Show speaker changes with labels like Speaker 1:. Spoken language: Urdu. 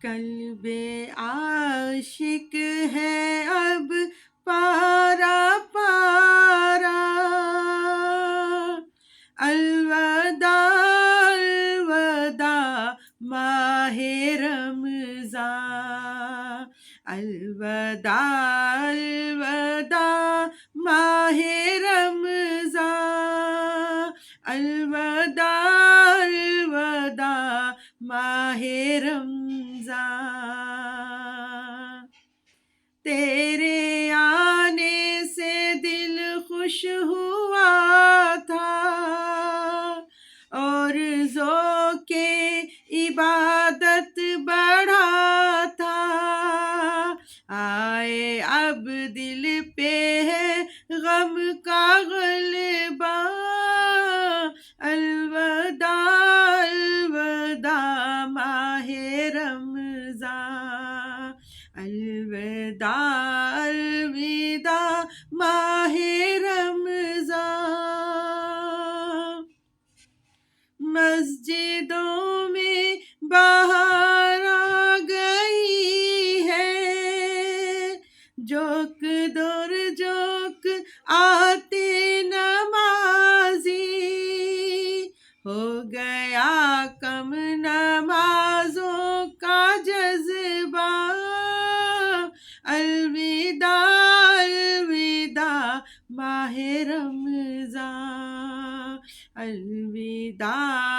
Speaker 1: قلب عاشق ہے اب پارا پارا، الوداع الوداع ماہ رمضان، الوداع الوداع ماہ رمضان، الوداع الوداع ماہ رمضان۔ تیرے آنے سے دل خوش ہوا تھا اور ذوق عبادت بڑھا تھا، آئے اب دل پہ ہے غم کا غلبہ، الوداع الوداع ماہ رمضان، الوداع الوداع ماہ رمضان۔ مسجدوں میں بہار آ گئی ہے، جوک دور جوک آتے نمازی، ہو گیا کم نمازوں کا جذبہ، الوداع الوداع ماہ رمضان، الوداع